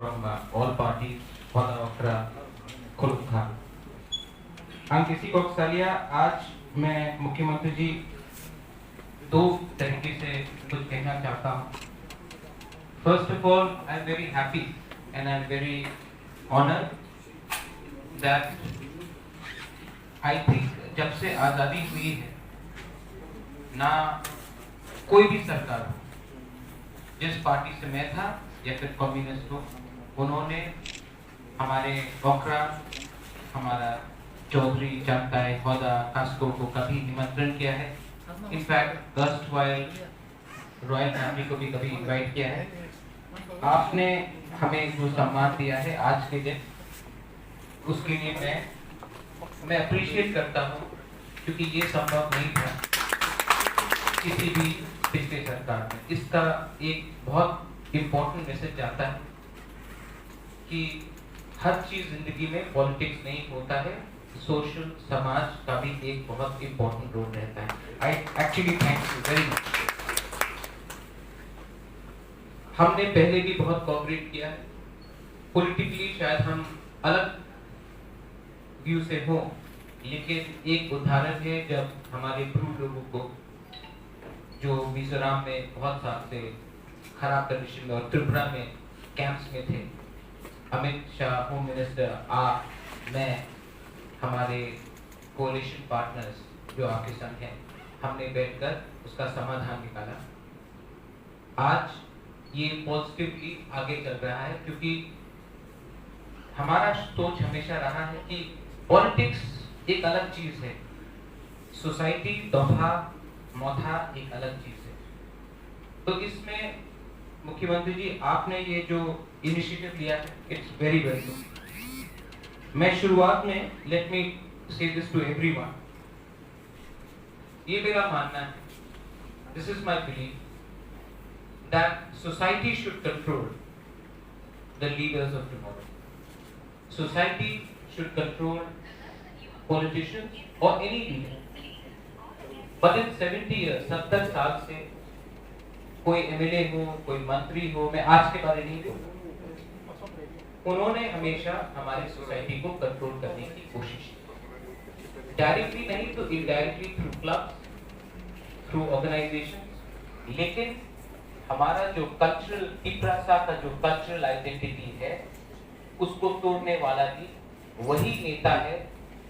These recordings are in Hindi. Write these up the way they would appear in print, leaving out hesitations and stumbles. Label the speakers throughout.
Speaker 1: from all parties, Hoda Okra, खुल्क था। किसी को सालिया आज मैं मुख्यमंत्री जी दो तरीके से कुछ कहना चाहता हूँ। First of all, I am very happy and I am very honored that I think जब से आज़ादी हुई है ना कोई भी सरकार हो, जिस पार्टी से मैं था या फिर कम्युनिस्ट हो, उन्होंने हमारे ओखरा, हमारा चौधरी, चांगताई, होदा, कास्को को कभी निमंत्रण किया है। इनफैक्ट अर्स्टवाइल रॉयल फैमिली को भी कभी इनवाइट किया है। आपने हमें जो सम्मान दिया है आज के दिन, उसके लिए मैं अप्रिशिएट करता हूँ, क्योंकि ये संभव नहीं था किसी भी पिछले सरकार में। इसका एक बहुत इम्पोर्टेंट मैसेज आता है कि हर चीज जिंदगी में पॉलिटिक्स नहीं होता है, सोशल समाज का भी एक बहुत इम्पोर्टेंट रोल रहता है। I actually thank you very much. हमने पहले भी बहुत कोऑपरेट किया है। पॉलिटिकली शायद हम अलग व्यू से हो, लेकिन एक उदाहरण है जब हमारे ब्रू लोगों को जो मिजोरम में बहुत साल से खराब कंडीशन में और त्रिपुरा में कैंप्स में थे, अमित शाह होम मिनिस्टर, आप, मैं, हमारे कोalition पार्टनर्स जो आपके संग हैं, हमने बैठकर उसका समाधान निकाला। आज ये पॉजिटिवली आगे चल रहा है, क्योंकि हमारा सोच हमेशा रहा है कि पॉलिटिक्स एक अलग चीज है, सोसाइटी दोहा मौथा एक अलग चीज है। तो इसमें मुख्यमंत्री जी आपने ये जो इनिशिएटिव लिया है, इट्स वेरी वेरी गुड। मैं शुरुआत में लेट मी से दिस टू एवरीवन, ये मेरा मानना है, this is my belief that society should control the leaders of tomorrow. Society should control politicians और any leader. But in 70 years, 70 साल से कोई एमएलए हो, कोई मंत्री हो, मैं आज के बारे नहीं बोलूं, उन्होंने हमेशा हमारी सोसाइटी को कंट्रोल करने की कोशिश की। डायरेक्टली नहीं तो indirectly, through clubs, through organisations. लेकिन हमारा जो कल्चरल तिप्रासा का जो कल्चरल आइडेंटिटी है, उसको तोड़ने वाला भी वही नेता है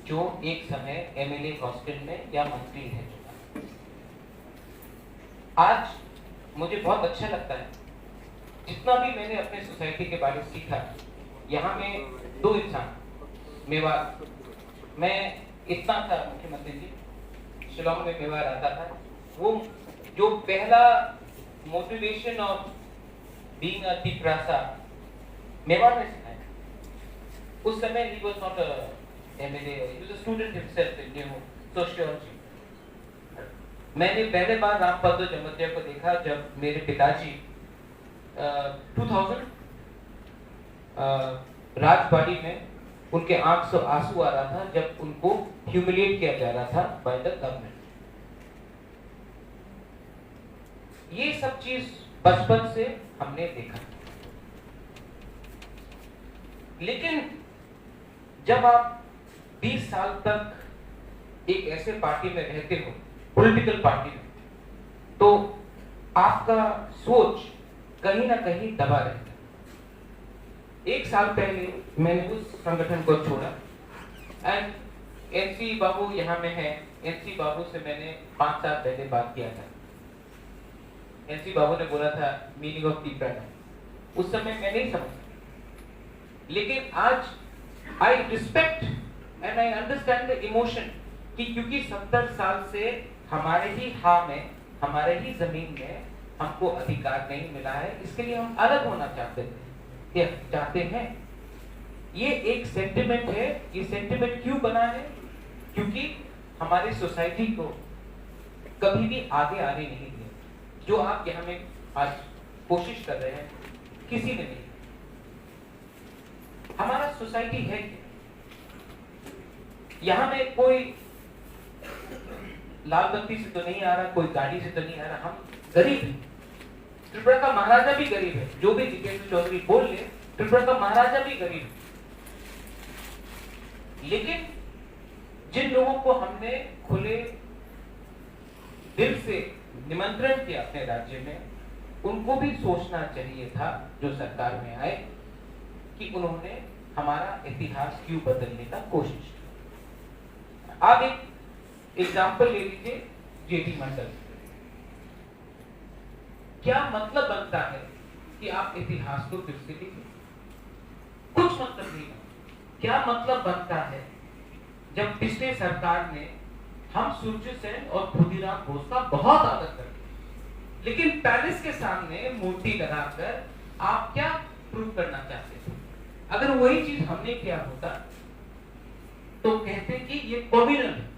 Speaker 1: जो एक समय एमएलए हॉस्टल में या मंत्री है। आज मुझे बहुत अच्छा लगता है, जितना भी मैंने अपने सोसाइटी के बारे में सीखा। यहाँ में दो इंसान, मेवाड़, मैं इतना था मुख्यमंत्री जी, शिलोंग में मेवाड़ आता था, वो जो पहला motivation of being a Tiprasa Mewar में सिखाया। उस समय he was not a MLA, he was a student himself in new sociology. मैंने पहले बार रामपदो जमतिया को देखा जब मेरे पिताजी 2000 राजबाड़ी में उनके आंख से आंसू आ रहा था, जब उनको ह्यूमिलिएट किया जा रहा था बाय द गवर्नमेंट। ये सब चीज बचपन से हमने देखा। लेकिन जब आप 20 साल तक एक ऐसे पार्टी में रहते हो, पॉलिटिकल पार्टी में, तो आपका सोच कहीं ना कहीं दबा रहता है। एक साल पहले मैंने उस संगठन को छोड़ा एंड एनसी बाबू यहाँ में है। एनसी बाबू से मैंने 5 साल पहले बात किया था। एनसी बाबू ने बोला था मीनिंग ऑफ तिप्रा, उस समय मैं नहीं समझा। लेकिन आज I respect and I understand the emotion, कि क्योंकि 70 साल से हमारे ही में, हमारे ही जमीन में हमको अधिकार नहीं मिला है, इसके लिए हम अलग होना चाहते हैं। ये एक सेंटिमेंट है। ये सेंटिमेंट क्यों बना है? क्योंकि हमारे सोसाइटी को कभी भी आगे आने नहीं दिया। जो आप यहाँ में आज कोशिश कर रहे हैं, किसी ने नहीं। हमारा सोसाइटी है यहाँ में कोई लाल बत्ती से तो नहीं आ रहा, कोई गाड़ी से तो नहीं आ रहा। हम गरीब हैं। त्रिपुरा का महाराजा भी गरीब है। जो भी जितेंद्र चौधरी बोल ले, त्रिपुरा का महाराजा भी गरीब, लेकिन जिन लोगों को हमने खुले दिल से निमंत्रण किया अपने राज्य में, उनको भी सोचना चाहिए था जो सरकार में आए कि उन्होंने हमारा इतिहास क्यों बदलने का कोशिश की। आप एक एग्जाम्पल ले लीजिए जेडी मंडल। क्या मतलब बनता है कि आप इतिहास को फिर से लिखें? कुछ मतलब नहीं। क्या मतलब बनता है जब पिछले सरकार ने हम सूर्य सेन और खुदीराम बोस का बहुत आदर करते, लेकिन पैलेस के सामने मूर्ति लगाकर आप क्या प्रूव करना चाहते थे? अगर वही चीज हमने किया होता तो कहते कि ये कॉम्युनल है,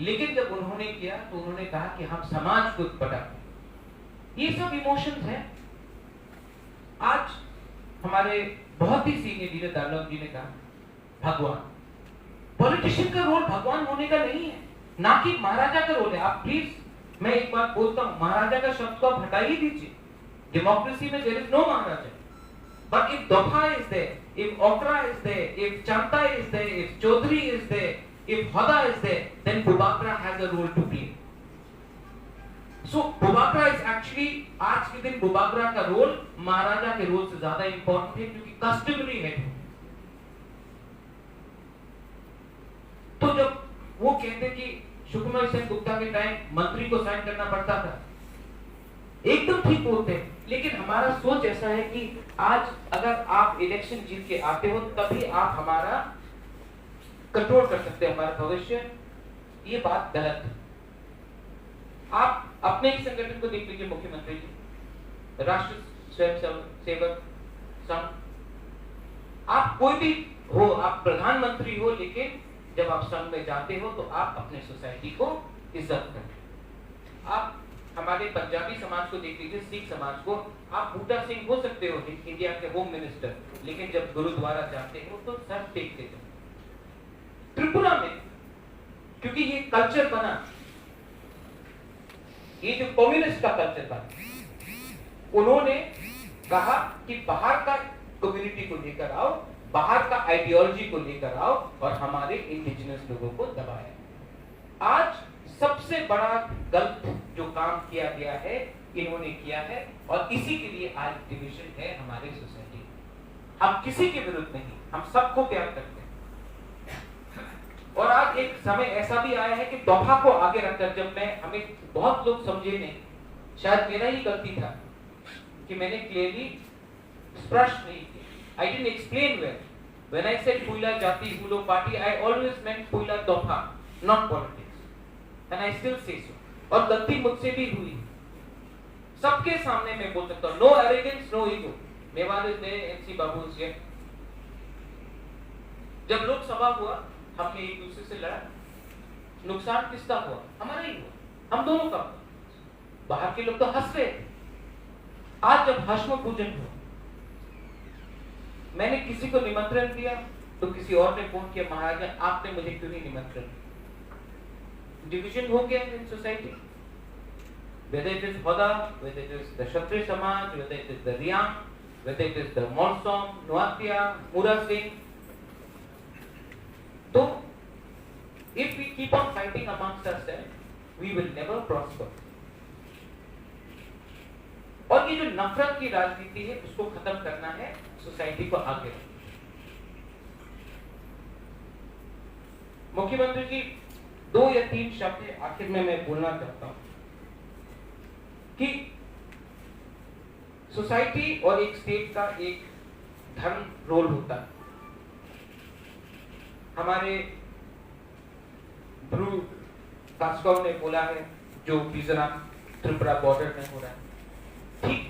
Speaker 1: लेकिन जब उन्होंने किया तो उन्होंने कहा कि हम समाज को पटाते। ये सब इमोशंस हैं। आज हमारे बहुत ही सीनियर लीडर दानव जी ने कहा, भगवान, पॉलिटिशियन का रोल भगवान होने का नहीं है, ना कि महाराजा का रोल है। आप प्लीज, मैं एक बात बोलता हूं, महाराजा का शब्द को आप हटा ही दीजिए। डेमोक्रेसी में there is no maharaja, but if Dofa is there, if Okra is there, if Chanta is there, if Chaudhary is there, if Hada is there, then Bubagra has a role to play. So Bubagra is actually, आज के दिन बुबाकरा का रोल महाराजा के रोल से ज्यादा इंपॉर्टेंट है, क्योंकि कस्टमरी है। तो जब वो कहते कि सुकुमार सेन गुप्ता के टाइम मंत्री को साइन करना पड़ता था, एकदम ठीक बोलते हैं, लेकिन हमारा सोच ऐसा है कि आज अगर आप इलेक्शन जीत के आते हो तभी आप हमारा कंट्रोल कर सकते हैं, हमारा भविष्य। ये बात गलत है। आप अपने ही संगठन को देख लीजिए, मुख्यमंत्री जी, राष्ट्र स्वयं सेवक संघ, आप कोई भी हो, आप प्रधानमंत्री हो, लेकिन जब आप संघ में जाते हो तो आप अपने सोसाइटी को इज्जत करते। आप हमारे पंजाबी समाज को देख लीजिए, सिख समाज को, आप बूटा सिंह हो सकते हो इंडिया के होम मिनिस्टर, लेकिन जब गुरुद्वारा जाते हो तो सर टेक देते हो। त्रिपुरा में क्योंकि ये कल्चर बना, ये जो कम्युनिस्ट का कल्चर बना, उन्होंने कहा कि बाहर का कम्युनिटी को लेकर आओ, बाहर का आइडियोलॉजी को लेकर आओ और हमारे इंडिजिनस लोगों को दबाया। आज सबसे बड़ा गलत जो काम किया गया है, इन्होंने किया है, और इसी के लिए आज डिवीजन है हमारे सोसाइटी। हम किसी के विरुद्ध नहीं, हम सबको प्यार करते हैं। और आज एक समय ऐसा भी आया है कि दोफा को आगे रखकर, जब मैं, हमें बहुत लोग समझे नहीं, शायद मेरा ही गलती था कि मैंने क्लियरली स्पष्ट नहीं किया। I didn't explain well. When I said Puila Jati Hulo Party, I always meant Puila Dofa, not politics. And I still say so. और गलती मुझसे भी हुई, सबके सामने मैं बोल सकता हूँ। No arrogance, no ego. Mewar is there, NC Babu is here. जब लोकसभा हुआ, हमने एक दूसरे से लड़ा, नुकसान किसका हुआ? हमारा ही हुआ, हम दोनों का। बाहर के लोग तो हंस रहे थे। आज जब हश्म पूजन हुआ, मैंने किसी को निमंत्रण दिया तो किसी और ने फोन किया, महाराजा आपने मुझे क्यों नहीं निमंत्रण दिया? डिवीजन हो गया in society, whether it is Hoda, whether it is the Kshatriya Samaj, whether it is the Riyam, whether it is the Monsong, Nuatia, Mura Singh. So, if we keep on fighting amongst ourselves, we will never prosper. और ये जो नफरत की राजनीति है, उसको खत्म करना है, सोसाइटी को आगे रखना। मुख्यमंत्री जी, 2 या 3 शब्द आखिर में मैं बोलना चाहता हूं कि सोसाइटी और एक स्टेट का एक धर्म रोल होता है। हमारे ब्रू कास्कोव ने बोला है, जो मिजोरम त्रिपुरा बॉर्डर में हो रहा है, ठीक,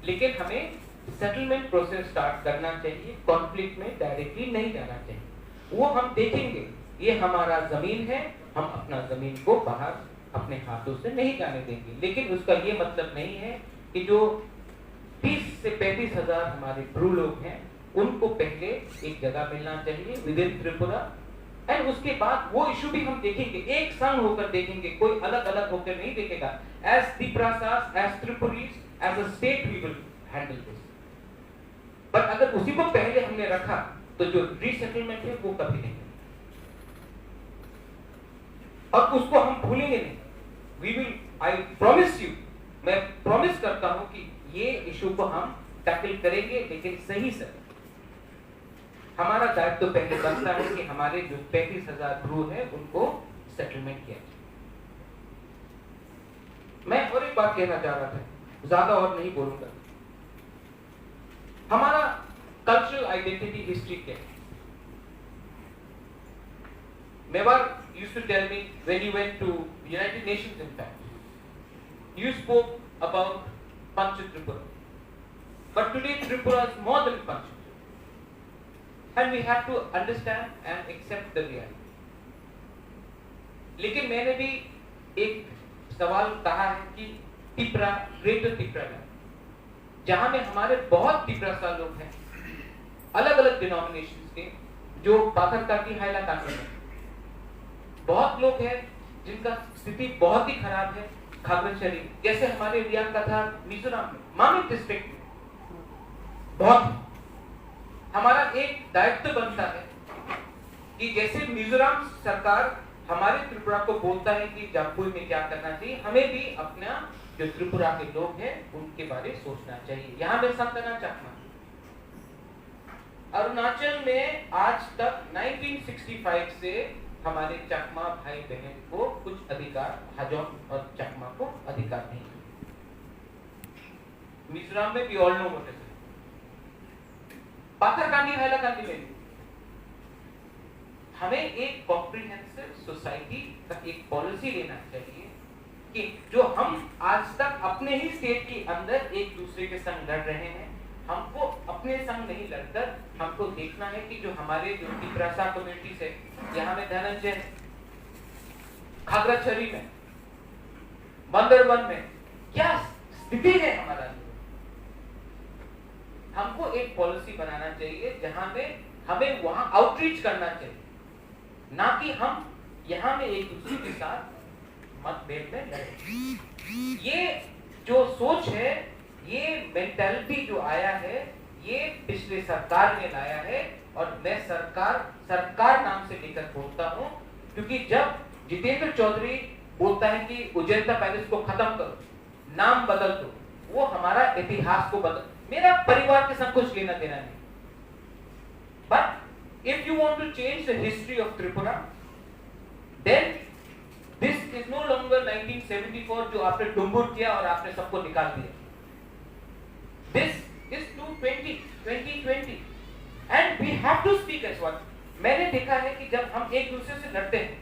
Speaker 1: लेकिन हमें सेटलमेंट प्रोसेस स्टार्ट करना चाहिए, कॉन्फ्लिक्ट में डायरेक्टली नहीं जाना चाहिए। वो हम देखेंगे, ये हमारा जमीन है, हम अपना जमीन को बाहर अपने हाथों से नहीं जाने देंगे, लेकिन उसका ये मतलब नहीं है कि जो 30 से 35 हजार हमारे ब्रू लोग हैं, उनको पहले एक जगह मिलना चाहिए विद इन त्रिपुरा, एंड उसके बाद वो इशू भी हम देखेंगे, एक संग होकर देखेंगे, कोई अलग अलग होकर नहीं देखेगा। एज त्रिपुरासास, as Tripuris, as a state we will handle this. पर अगर उसी को पहले हमने रखा तो जो रीसेटलमेंट है वो कभी नहीं, और उसको हम भूलेंगे नहीं। We will, I promise you, मैं प्रॉमिस करता हूं कि ये इशू को हम टैकल करेंगे, लेकिन सही से। हमारा दायित्व तो पहले बनता है कि हमारे जो 35,000 क्रू है उनको सेटलमेंट किया जाए। मैं और एक बात कहना चाह रहा था, ज्यादा और नहीं बोलूंगा। हमारा कल्चरल आइडेंटिटी हिस्ट्री क्या है? Mewar used to tell me when you went to United Nations, in fact, you spoke about Pancha Tripura. But today Tripura is more than Pancha. And we have to understand and accept the reality. लेकिन मैंने भी एक सवाल कहा है कि तिपरा, ग्रेटर तिपरा है, जहां में हमारे बहुत तिपरासा लोग हैं, अलग अलग डिनोमिनेशंस के, जो पाथरकाकी हाइलाकानी में बहुत लोग हैं जिनका स्थिति बहुत ही खराब है। खागड़ाछड़ी जैसे हमारे एरिया का था, मिजोरम में, मामिक डिस्ट्रिक्ट में बहुत। हमारा एक दायित्व बनता है कि जैसे मिजोरम सरकार हमारे त्रिपुरा को बोलता है कि जमपुई में क्या करना चाहिए, हमें भी अपना जो त्रिपुरा के लोग हैं उनके बारे में सोचना चाहिए। यहाँ मैं संतना चकमा, अरुणाचल में आज तक 1965 से हमारे चकमा भाई बहन को कुछ अधिकार, हाजोंग और चकमा को अधिकार नहीं। मिजोरम में भी all know what is it. Patharkandi Hailakandi में हमें एक कॉम्प्रिहेंसिव सोसाइटी का एक पॉलिसी लेना चाहिए कि जो हम आज तक अपने ही स्टेट के अंदर एक दूसरे के संग लड़ रहे हैं, हमको अपने संग नहीं लड़कर हमको देखना है कि जो हमारे जो तिपरासा कम्युनिटीज है, यहाँ में धनंजय, खागड़ाछड़ी में, बंदरवन में क्या स्थिति है हमारा। हमको एक पॉलिसी बनाना चाहिए जहां में हमें वहां आउटरीच करना चाहिए, ना कि हम यहाँ में एक दूसरे के साथ मतभेद में लड़े। ये जो सोच है, ये मेंटालिटी जो आया है, ये पिछले सरकार ने लाया है, और मैं सरकार नाम से लेकर बोलता हूं, क्योंकि जब जितेंद्र चौधरी बोलता है कि उजैंता पैलेस को खत्म करो, नाम बदल दो, वो हमारा इतिहास को बदल, मेरा परिवार के साथ कुछ लेना देना नहीं। But if you want to change the history of Tripura, then this is no longer 1974 जो आपने डुम्बुर किया और आपने सबको निकाल दिया। This is 2020 and we have to speak as one. मैंने देखा है कि जब हम एक दूसरे से लड़ते हैं,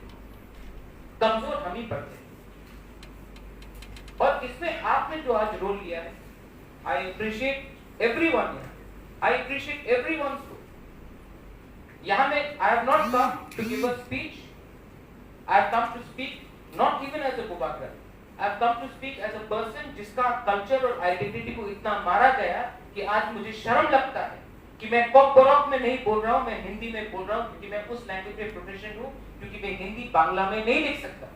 Speaker 1: कमजोर हम ही पड़ते हैं, और इसमें आपने जो आज रोल लिया है, I appreciate everyone here. I appreciate everyone's role. यहाँ में I have not come to give a speech. I have come to speak not even as a Bubakar. I have come to speak as a person जिसका कल्चर और आइडेंटिटी को इतना मारा गया कि आज मुझे शर्म लगता है कि मैं कॉकबॉक में नहीं बोल रहा हूँ, मैं हिंदी में बोल रहा हूँ, क्योंकि मैं उस लैंग्वेज में प्रोफेशनल हूँ, क्योंकि मैं हिंदी बांग्ला में नहीं लिख सकता।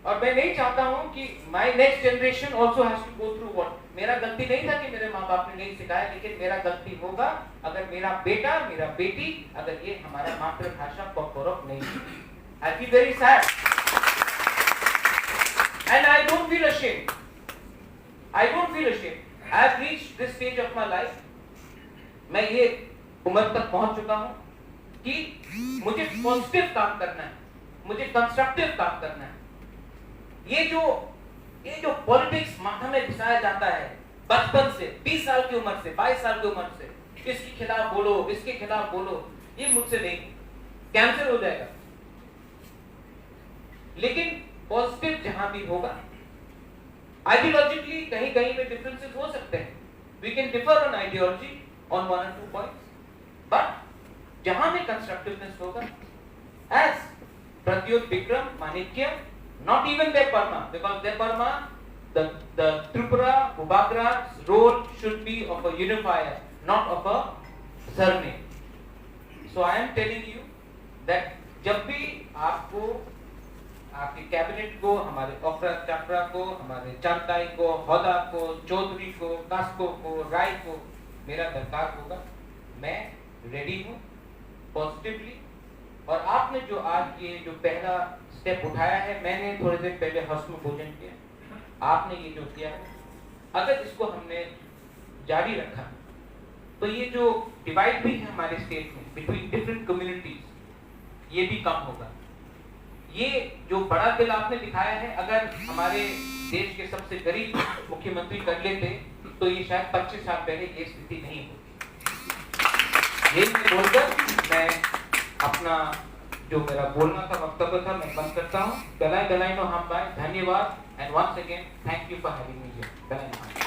Speaker 1: और मैं नहीं चाहता हूँ कि my next generation also has to go through what, मेरा गलती नहीं था कि मेरे माँ बाप ने नहीं सिखाया, लेकिन मेरा गलती होगा अगर मेरा बेटा, मेरा बेटी, अगर ये हमारा मातृभाषा कॉकबॉक नहीं है। I feel very sad. And I don't feel ashamed. I don't feel ashamed. I have reached this stage of my life. मैं ये उम्र तक पहुंच चुका हूं कि मुझे पॉजिटिव काम करना है, मुझे कंस्ट्रक्टिव काम करना है। ये जो पॉलिटिक्स माथा में घुसाया जाता है बचपन से, 20 साल की उम्र से, 22 साल की उम्र से, इसके खिलाफ बोलो, इसके खिलाफ बोलो, ये मुझसे नहीं, कैंसर हो जाएगा। लेकिन पॉजिटिव जहां भी होगा, आइडियोलॉजिकली कहीं कहीं में डिफरेंसेस हो सकते हैं, we can differ on ideology on 1 or 2 points, but जहां में कंस्ट्रक्टिवनेस होगा, as Pradyot Bikram Manikya, not even Debbarma, because Debbarma, the Tripura Bubagra's role should be of a unifier, not of a surname. So I am telling you that जब भी आपको आपके कैबिनेट को, हमारे ओखरा चापड़ा को, हमारे चांताई को, हौदा को, चौधरी को, कास्को को, राय को मेरा दरकार होगा। मैं रेडी हूँ पॉजिटिवली। और आपने जो आज ये जो पहला स्टेप उठाया है, मैंने थोड़ी देर पहले हस्म भोजन किया, आपने ये जो किया है, अगर इसको हमने जारी रखा तो ये जो डिवाइड भी है हमारे स्टेट में बिटवीन डिफरेंट कम्युनिटीज, ये भी कम होगा। ये जो बड़ा बिल आपने दिखाया है, अगर हमारे देश के सबसे गरीब मुख्यमंत्री कर लेते तो ये शायद 25 साल पहले ये स्थिति नहीं होती। ये बोलकर मैं अपना जो मेरा बोलना था वक्तव्य था मैं बंद करता हूँ। गलाई गलाई नो हम बाय। धन्यवाद and once again thank you for having me here.